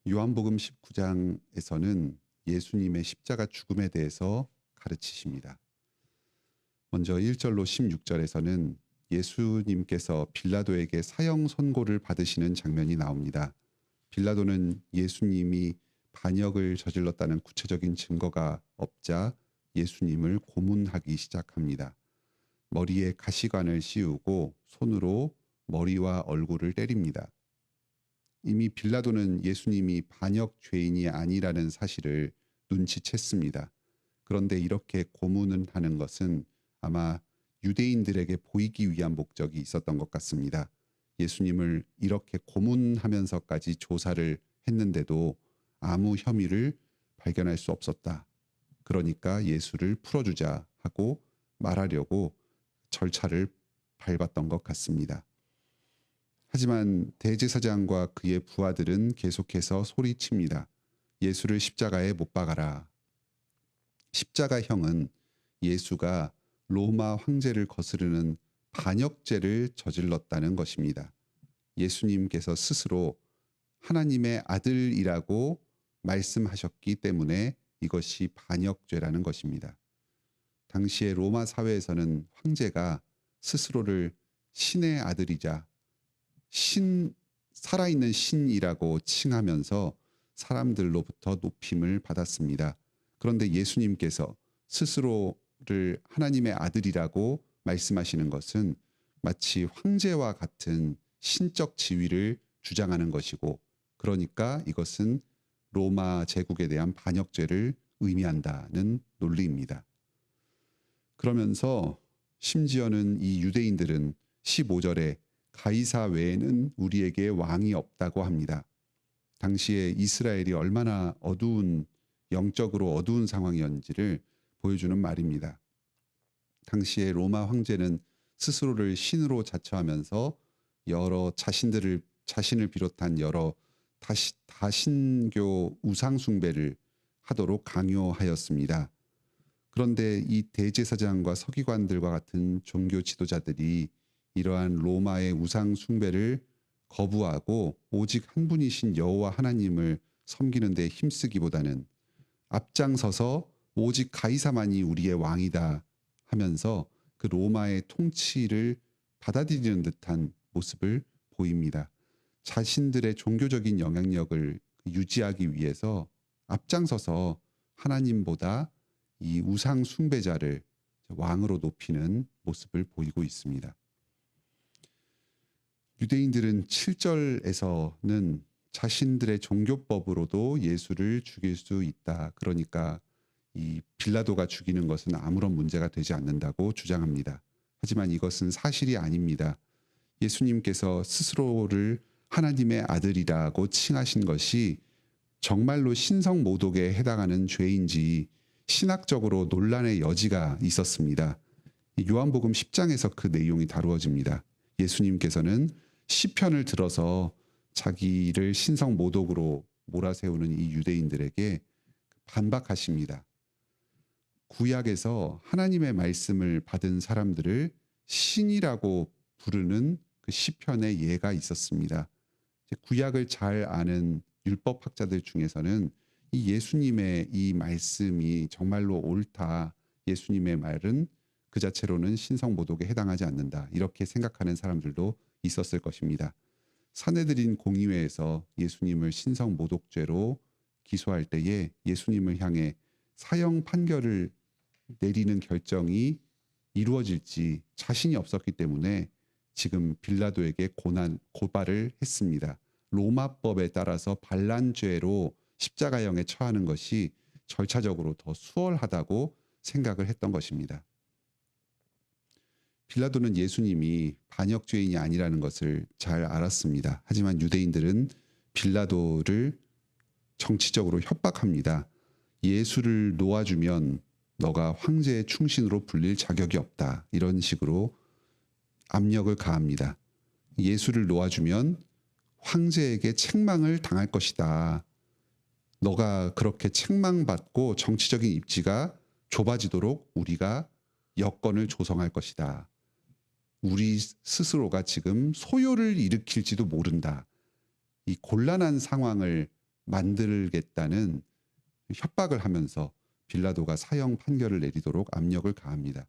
요한복음 19장에서는 예수님의 십자가 죽음에 대해서 가르치십니다. 먼저 1절로 16절에서는 예수님께서 빌라도에게 사형 선고를 받으시는 장면이 나옵니다. 빌라도는 예수님이 반역을 저질렀다는 구체적인 증거가 없자 예수님을 고문하기 시작합니다. 머리에 가시관을 씌우고 손으로 머리와 얼굴을 때립니다. 이미 빌라도는 예수님이 반역 죄인이 아니라는 사실을 눈치챘습니다. 그런데 이렇게 고문을 하는 것은 아마 유대인들에게 보이기 위한 목적이 있었던 것 같습니다. 예수님을 이렇게 고문하면서까지 조사를 했는데도 아무 혐의를 발견할 수 없었다. 그러니까 예수를 풀어주자 하고 말하려고 절차를 밟았던 것 같습니다. 하지만 대제사장과 그의 부하들은 계속해서 소리칩니다. 예수를 십자가에 못 박아라. 십자가형은 예수가 로마 황제를 거스르는 반역죄를 저질렀다는 것입니다. 예수님께서 스스로 하나님의 아들이라고 말씀하셨기 때문에 이것이 반역죄라는 것입니다. 당시의 로마 사회에서는 황제가 스스로를 신의 아들이자 살아있는 신이라고 칭하면서 사람들로부터 높임을 받았습니다. 그런데 예수님께서 스스로를 하나님의 아들이라고 말씀하시는 것은 마치 황제와 같은 신적 지위를 주장하는 것이고, 그러니까 이것은 로마 제국에 대한 반역죄를 의미한다는 논리입니다. 그러면서 심지어는 이 유대인들은 15절에 가이사 외에는 우리에게 왕이 없다고 합니다. 당시에 이스라엘이 얼마나 영적으로 어두운 상황이었는지를 보여주는 말입니다. 당시에 로마 황제는 스스로를 신으로 자처하면서 자신을 비롯한 여러 다신교 우상 숭배를 하도록 강요하였습니다. 그런데 이 대제사장과 서기관들과 같은 종교 지도자들이 이러한 로마의 우상 숭배를 거부하고 오직 한 분이신 여호와 하나님을 섬기는 데 힘쓰기보다는 앞장서서 오직 가이사만이 우리의 왕이다 하면서 그 로마의 통치를 받아들이는 듯한 모습을 보입니다. 자신들의 종교적인 영향력을 유지하기 위해서 앞장서서 하나님보다 이 우상 숭배자를 왕으로 높이는 모습을 보이고 있습니다. 유대인들은 7절에서는 자신들의 종교법으로도 예수를 죽일 수 있다. 그러니까 이 빌라도가 죽이는 것은 아무런 문제가 되지 않는다고 주장합니다. 하지만 이것은 사실이 아닙니다. 예수님께서 스스로를 하나님의 아들이라고 칭하신 것이 정말로 신성모독에 해당하는 죄인지 신학적으로 논란의 여지가 있었습니다. 요한복음 10장에서 그 내용이 다루어집니다. 예수님께서는 시편을 들어서 자기를 신성모독으로 몰아세우는 이 유대인들에게 반박하십니다. 구약에서 하나님의 말씀을 받은 사람들을 신이라고 부르는 그 시편의 예가 있었습니다. 구약을 잘 아는 율법학자들 중에서는 이 예수님의 이 말씀이 정말로 옳다. 예수님의 말은 그 자체로는 신성모독에 해당하지 않는다. 이렇게 생각하는 사람들도 있었을 것입니다. 산헤드린 공의회에서 예수님을 신성모독죄로 기소할 때에 예수님을 향해 사형 판결을 내리는 결정이 이루어질지 자신이 없었기 때문에 지금 빌라도에게 고발을 했습니다. 로마법에 따라서 반란죄로 십자가형에 처하는 것이 절차적으로 더 수월하다고 생각을 했던 것입니다. 빌라도는 예수님이 반역죄인이 아니라는 것을 잘 알았습니다. 하지만 유대인들은 빌라도를 정치적으로 협박합니다. 예수를 놓아주면 너가 황제의 충신으로 불릴 자격이 없다. 이런 식으로 압력을 가합니다. 예수를 놓아주면 황제에게 책망을 당할 것이다. 너가 그렇게 책망받고 정치적인 입지가 좁아지도록 우리가 여건을 조성할 것이다. 우리 스스로가 지금 소요를 일으킬지도 모른다. 이 곤란한 상황을 만들겠다는 협박을 하면서 빌라도가 사형 판결을 내리도록 압력을 가합니다.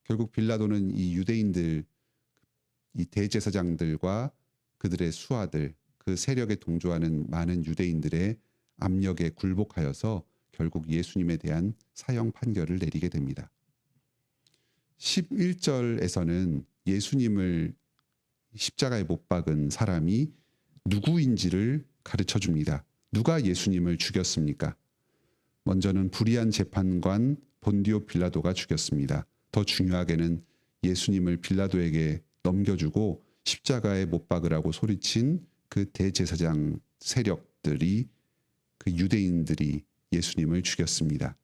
결국 빌라도는 이 유대인들, 이 대제사장들과 그들의 수하들, 그 세력에 동조하는 많은 유대인들의 압력에 굴복하여서 결국 예수님에 대한 사형 판결을 내리게 됩니다. 11절에서는 예수님을 십자가에 못 박은 사람이 누구인지를 가르쳐 줍니다. 누가 예수님을 죽였습니까? 먼저는 불의한 재판관 본디오 빌라도가 죽였습니다. 더 중요하게는 예수님을 빌라도에게 넘겨주고 십자가에 못 박으라고 소리친 그 대제사장 세력들이, 그 유대인들이 예수님을 죽였습니다.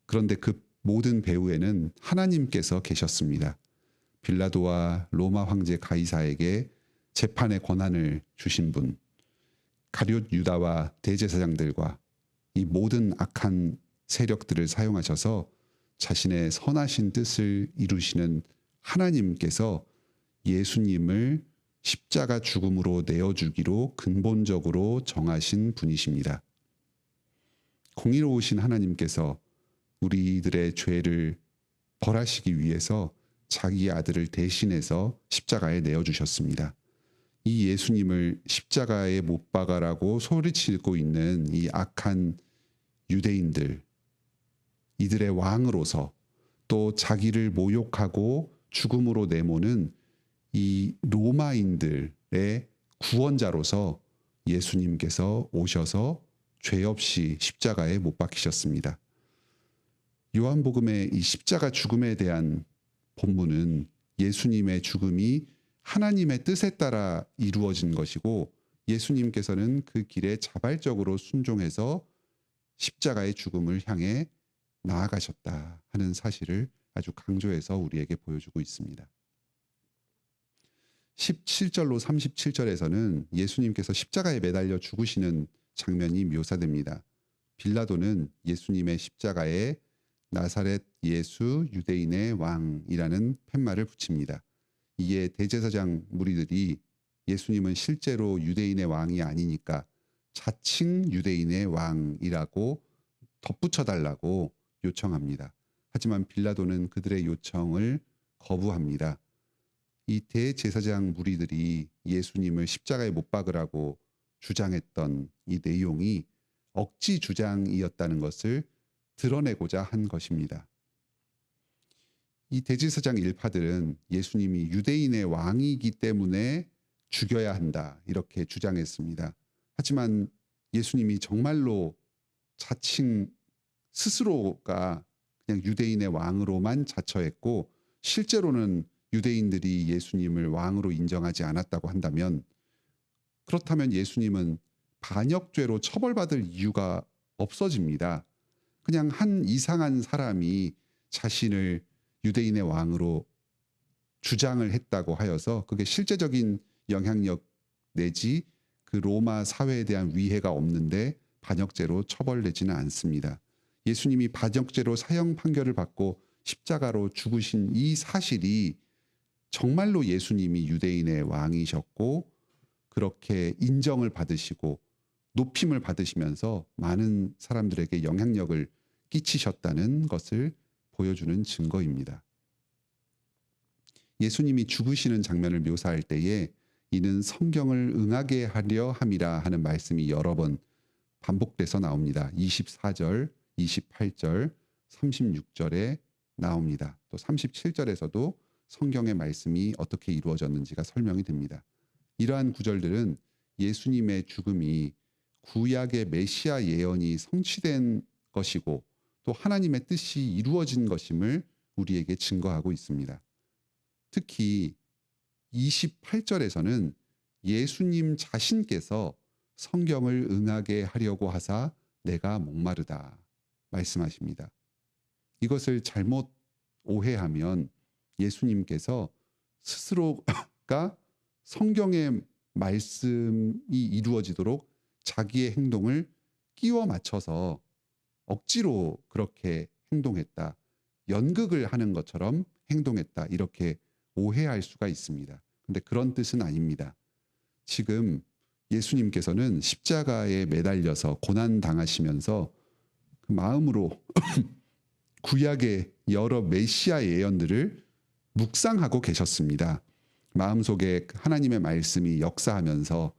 그런데 그 모든 배후에는 하나님께서 계셨습니다. 빌라도와 로마 황제 가이사에게 재판의 권한을 주신 분, 가룟 유다와 대제사장들과 이 모든 악한 세력들을 사용하셔서 자신의 선하신 뜻을 이루시는 하나님께서 예수님을 십자가 죽음으로 내어주기로 근본적으로 정하신 분이십니다. 공의로우신 하나님께서 우리들의 죄를 벌하시기 위해서 자기 아들을 대신해서 십자가에 내어주셨습니다. 이 예수님을 십자가에 못 박아라고 소리치고 있는 이 악한 유대인들, 이들의 왕으로서 또 자기를 모욕하고 죽음으로 내모는 이 로마인들의 구원자로서 예수님께서 오셔서 죄 없이 십자가에 못 박히셨습니다. 요한복음의 이 십자가 죽음에 대한 본문은 예수님의 죽음이 하나님의 뜻에 따라 이루어진 것이고 예수님께서는 그 길에 자발적으로 순종해서 십자가의 죽음을 향해 나아가셨다 하는 사실을 아주 강조해서 우리에게 보여주고 있습니다. 17절로 37절에서는 예수님께서 십자가에 매달려 죽으시는 장면이 묘사됩니다. 빌라도는 예수님의 십자가에 나사렛 예수 유대인의 왕이라는 팻말을 붙입니다. 이에 대제사장 무리들이 예수님은 실제로 유대인의 왕이 아니니까 자칭 유대인의 왕이라고 덧붙여달라고 요청합니다. 하지만 빌라도는 그들의 요청을 거부합니다. 이 대제사장 무리들이 예수님을 십자가에 못 박으라고 주장했던 이 내용이 억지 주장이었다는 것을 드러내고자 한 것입니다. 이 대제사장 일파들은 예수님이 유대인의 왕이기 때문에 죽여야 한다 이렇게 주장했습니다. 하지만 예수님이 정말로 자칭 스스로가 그냥 유대인의 왕으로만 자처했고 실제로는 유대인들이 예수님을 왕으로 인정하지 않았다고 한다면, 그렇다면 예수님은 반역죄로 처벌받을 이유가 없어집니다. 그냥 한 이상한 사람이 자신을 유대인의 왕으로 주장을 했다고 하여서 그게 실제적인 영향력 내지 그 로마 사회에 대한 위해가 없는데 반역죄로 처벌되지는 않습니다. 예수님이 반역죄로 사형 판결을 받고 십자가로 죽으신 이 사실이 정말로 예수님이 유대인의 왕이셨고 그렇게 인정을 받으시고 높임을 받으시면서 많은 사람들에게 영향력을 끼치셨다는 것을 보여주는 증거입니다. 예수님이 죽으시는 장면을 묘사할 때에 이는 성경을 응하게 하려 함이라 하는 말씀이 여러 번 반복돼서 나옵니다. 24절, 28절, 36절에 나옵니다. 또 37절에서도 성경의 말씀이 어떻게 이루어졌는지가 설명이 됩니다. 이러한 구절들은 예수님의 죽음이 구약의 메시아 예언이 성취된 것이고 또 하나님의 뜻이 이루어진 것임을 우리에게 증거하고 있습니다. 특히 28절에서는 예수님 자신께서 성경을 응하게 하려고 하사 내가 목마르다 말씀하십니다. 이것을 잘못 오해하면 예수님께서 스스로가 성경의 말씀이 이루어지도록 자기의 행동을 끼워 맞춰서 억지로 그렇게 행동했다, 연극을 하는 것처럼 행동했다, 이렇게 오해할 수가 있습니다. 근데 그런 뜻은 아닙니다. 지금 예수님께서는 십자가에 매달려서 고난 당하시면서 그 마음으로 구약의 여러 메시아 예언들을 묵상하고 계셨습니다. 마음속에 하나님의 말씀이 역사하면서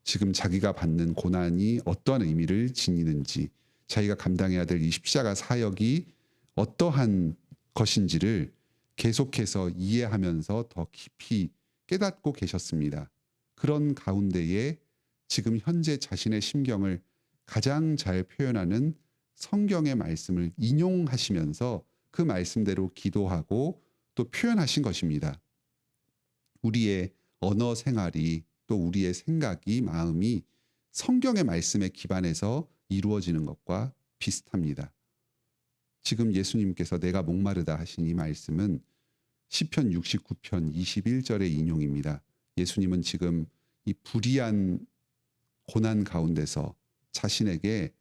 지금 자기가 받는 고난이 어떠한 의미를 지니는지, 자기가 감당해야 될 이 십자가 사역이 어떠한 것인지를 계속해서 이해하면서 더 깊이 깨닫고 계셨습니다. 그런 가운데에 지금 현재 자신의 심경을 가장 잘 표현하는 성경의 말씀을 인용하시면서 그 말씀대로 기도하고 또 표현하신 것입니다. 우리의 언어 생활이 또 우리의 생각이 마음이 성경의 말씀에 기반해서 이루어지는 것과 비슷합니다. 지금 예수님께서 내가 목마르다 하신 이 말씀은 시편 69편 21절의 인용입니다. 예수님은 지금 이 불의한 고난 가운데서 자신에게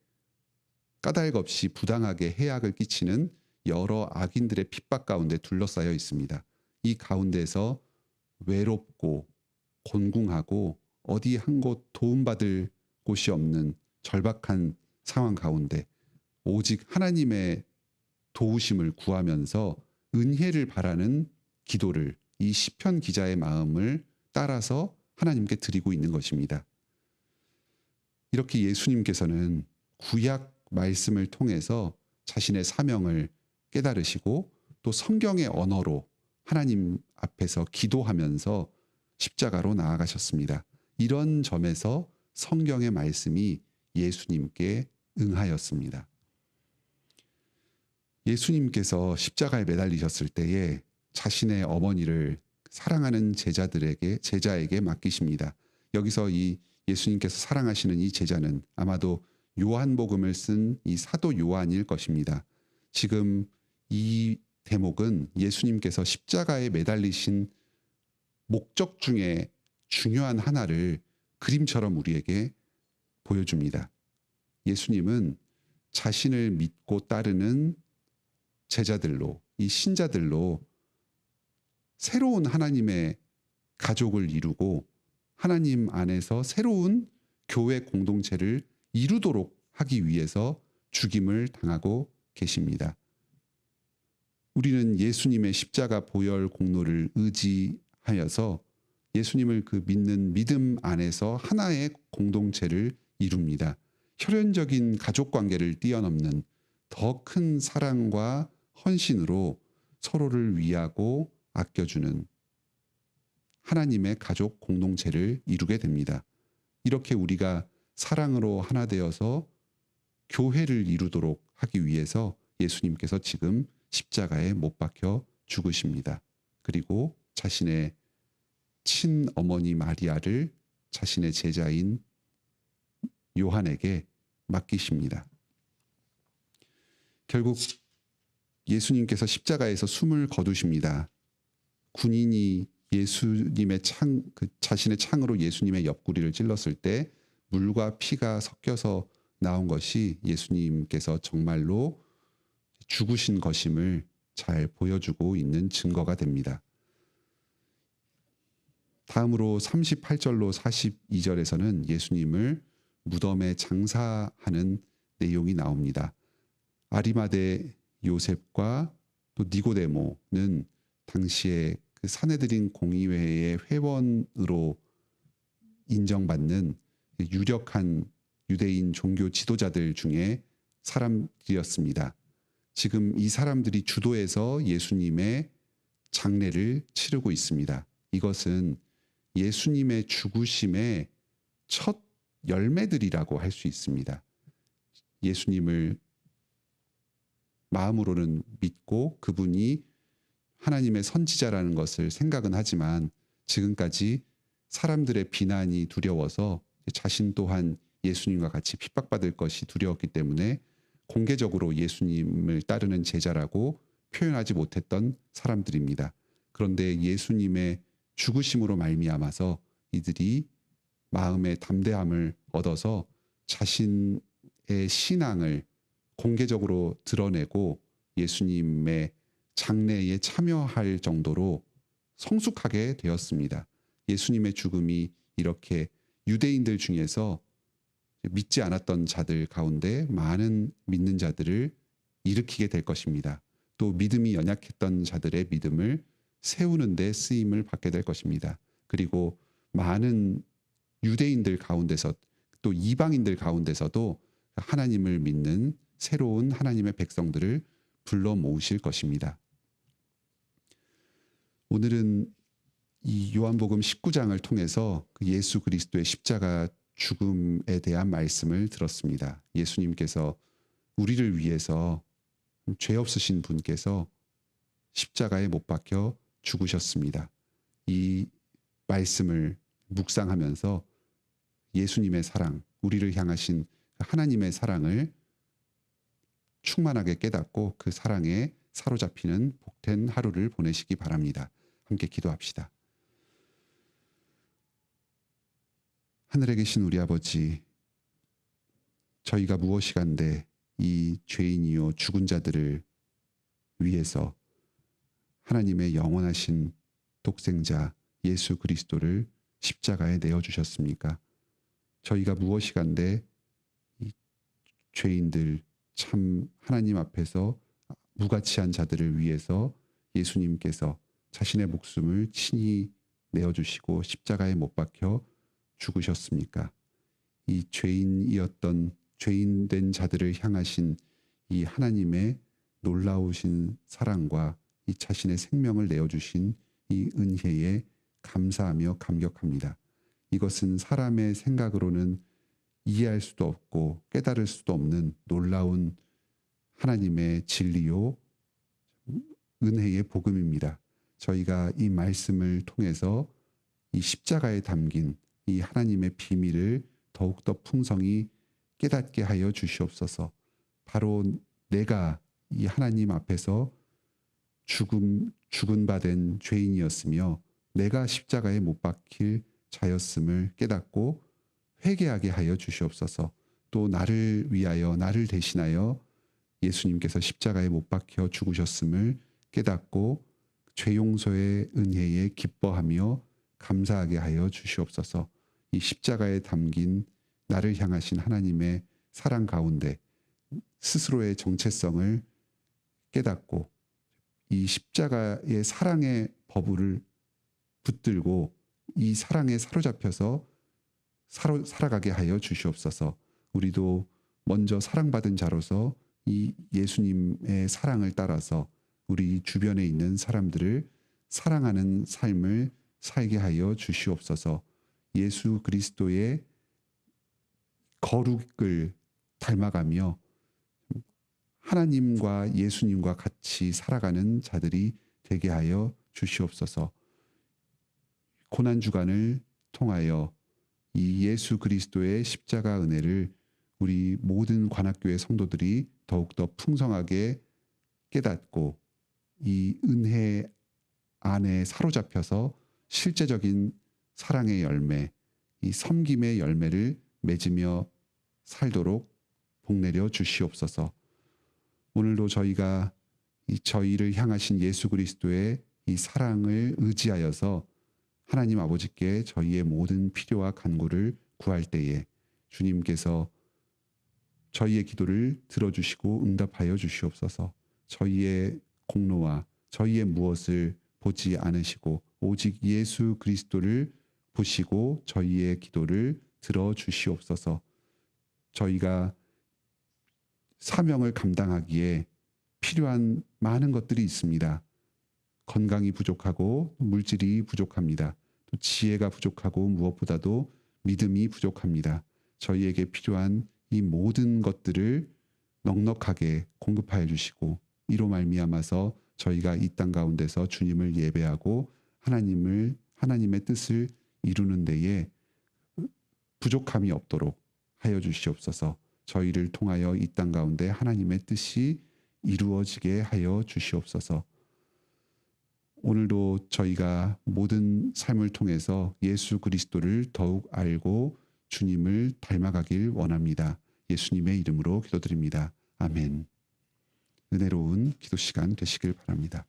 까닭없이 부당하게 해악을 끼치는 여러 악인들의 핍박 가운데 둘러싸여 있습니다. 이 가운데서 외롭고 곤궁하고 어디 한 곳 도움받을 곳이 없는 절박한 상황 가운데 오직 하나님의 도우심을 구하면서 은혜를 바라는 기도를 이 시편 기자의 마음을 따라서 하나님께 드리고 있는 것입니다. 이렇게 예수님께서는 구약 말씀을 통해서 자신의 사명을 깨달으시고 또 성경의 언어로 하나님 앞에서 기도하면서 십자가로 나아가셨습니다. 이런 점에서 성경의 말씀이 예수님께 응하였습니다. 예수님께서 십자가에 매달리셨을 때에 자신의 어머니를 사랑하는 제자에게 맡기십니다. 여기서 이 예수님께서 사랑하시는 이 제자는 아마도 요한복음을 쓴 이 사도 요한일 것입니다. 지금 이 대목은 예수님께서 십자가에 매달리신 목적 중에 중요한 하나를 그림처럼 우리에게 보여줍니다. 예수님은 자신을 믿고 따르는 제자들로, 이 신자들로 새로운 하나님의 가족을 이루고 하나님 안에서 새로운 교회 공동체를 이루도록 하기 위해서 죽임을 당하고 계십니다. 우리는 예수님의 십자가 보혈 공로를 의지하여서 예수님을 그 믿는 믿음 안에서 하나의 공동체를 이룹니다. 혈연적인 가족 관계를 뛰어넘는 더 큰 사랑과 헌신으로 서로를 위하고 아껴주는 하나님의 가족 공동체를 이루게 됩니다. 이렇게 우리가 사랑으로 하나 되어서 교회를 이루도록 하기 위해서 예수님께서 지금 십자가에 못 박혀 죽으십니다. 그리고 자신의 친어머니 마리아를 자신의 제자인 요한에게 맡기십니다. 결국 예수님께서 십자가에서 숨을 거두십니다. 군인이 예수님의 자신의 창으로 예수님의 옆구리를 찔렀을 때 물과 피가 섞여서 나온 것이 예수님께서 정말로 죽으신 것임을 잘 보여주고 있는 증거가 됩니다. 다음으로 38절로 42절에서는 예수님을 무덤에 장사하는 내용이 나옵니다. 아리마대 요셉과 또 니고데모는 당시에 그 사내들인 공의회의 회원으로 인정받는 유력한 유대인 종교 지도자들 중에 사람들이었습니다. 지금 이 사람들이 주도해서 예수님의 장례를 치르고 있습니다. 이것은 예수님의 죽으심의 첫 열매들이라고 할 수 있습니다. 예수님을 마음으로는 믿고 그분이 하나님의 선지자라는 것을 생각은 하지만 지금까지 사람들의 비난이 두려워서 자신 또한 예수님과 같이 핍박받을 것이 두려웠기 때문에 공개적으로 예수님을 따르는 제자라고 표현하지 못했던 사람들입니다. 그런데 예수님의 죽으심으로 말미암아서 이들이 마음의 담대함을 얻어서 자신의 신앙을 공개적으로 드러내고 예수님의 장례에 참여할 정도로 성숙하게 되었습니다. 예수님의 죽음이 이렇게 유대인들 중에서 믿지 않았던 자들 가운데 많은 믿는 자들을 일으키게 될 것입니다. 또 믿음이 연약했던 자들의 믿음을 세우는 데 쓰임을 받게 될 것입니다. 그리고 많은 유대인들 가운데서 또 이방인들 가운데서도 하나님을 믿는 새로운 하나님의 백성들을 불러 모으실 것입니다. 오늘은 이 요한복음 19장을 통해서 예수 그리스도의 십자가 죽음에 대한 말씀을 들었습니다. 예수님께서 우리를 위해서 죄 없으신 분께서 십자가에 못 박혀 죽으셨습니다. 이 말씀을 묵상하면서 예수님의 사랑, 우리를 향하신 하나님의 사랑을 충만하게 깨닫고 그 사랑에 사로잡히는 복된 하루를 보내시기 바랍니다. 함께 기도합시다. 하늘에 계신 우리 아버지, 저희가 무엇이간데 이 죄인이요 죽은 자들을 위해서 하나님의 영원하신 독생자 예수 그리스도를 십자가에 내어주셨습니까? 저희가 무엇이간데 이 죄인들, 참 하나님 앞에서 무가치한 자들을 위해서 예수님께서 자신의 목숨을 친히 내어주시고 십자가에 못 박혀 죽으셨습니까? 이 죄인된 자들을 향하신 이 하나님의 놀라우신 사랑과 이 자신의 생명을 내어주신 이 은혜에 감사하며 감격합니다. 이것은 사람의 생각으로는 이해할 수도 없고 깨달을 수도 없는 놀라운 하나님의 진리요 은혜의 복음입니다. 저희가 이 말씀을 통해서 이 십자가에 담긴 이 하나님의 비밀을 더욱더 풍성히 깨닫게 하여 주시옵소서. 바로 내가 이 하나님 앞에서 죽은 바 된 죄인이었으며 내가 십자가에 못 박힐 자였음을 깨닫고 회개하게 하여 주시옵소서. 또 나를 위하여 나를 대신하여 예수님께서 십자가에 못 박혀 죽으셨음을 깨닫고 죄 용서의 은혜에 기뻐하며 감사하게 하여 주시옵소서. 이 십자가에 담긴 나를 향하신 하나님의 사랑 가운데 스스로의 정체성을 깨닫고 이 십자가의 사랑의 버블을 붙들고 이 사랑에 사로잡혀서 살아가게 하여 주시옵소서. 우리도 먼저 사랑받은 자로서 이 예수님의 사랑을 따라서 우리 주변에 있는 사람들을 사랑하는 삶을 살게 하여 주시옵소서. 예수 그리스도의 거룩을 닮아가며 하나님과 예수님과 같이 살아가는 자들이 되게 하여 주시옵소서. 고난주간을 통하여 이 예수 그리스도의 십자가 은혜를 우리 모든 관악교회 성도들이 더욱더 풍성하게 깨닫고 이 은혜 안에 사로잡혀서 실제적인 사랑의 열매, 이 섬김의 열매를 맺으며 살도록 복내려 주시옵소서. 오늘도 저희가 저희를 향하신 예수 그리스도의 이 사랑을 의지하여서 하나님 아버지께 저희의 모든 필요와 간구를 구할 때에 주님께서 저희의 기도를 들어주시고 응답하여 주시옵소서. 저희의 공로와 저희의 무엇을 보지 않으시고 오직 예수 그리스도를 보시고 저희의 기도를 들어주시옵소서. 저희가 사명을 감당하기에 필요한 많은 것들이 있습니다. 건강이 부족하고 물질이 부족합니다. 또 지혜가 부족하고 무엇보다도 믿음이 부족합니다. 저희에게 필요한 이 모든 것들을 넉넉하게 공급하여 주시고 이로 말미암아서 저희가 이 땅 가운데서 주님을 예배하고 하나님의 뜻을 이루는 데에 부족함이 없도록 하여 주시옵소서. 저희를 통하여 이 땅 가운데 하나님의 뜻이 이루어지게 하여 주시옵소서. 오늘도 저희가 모든 삶을 통해서 예수 그리스도를 더욱 알고 주님을 닮아가길 원합니다. 예수님의 이름으로 기도드립니다. 아멘. 은혜로운 기도 시간 되시길 바랍니다.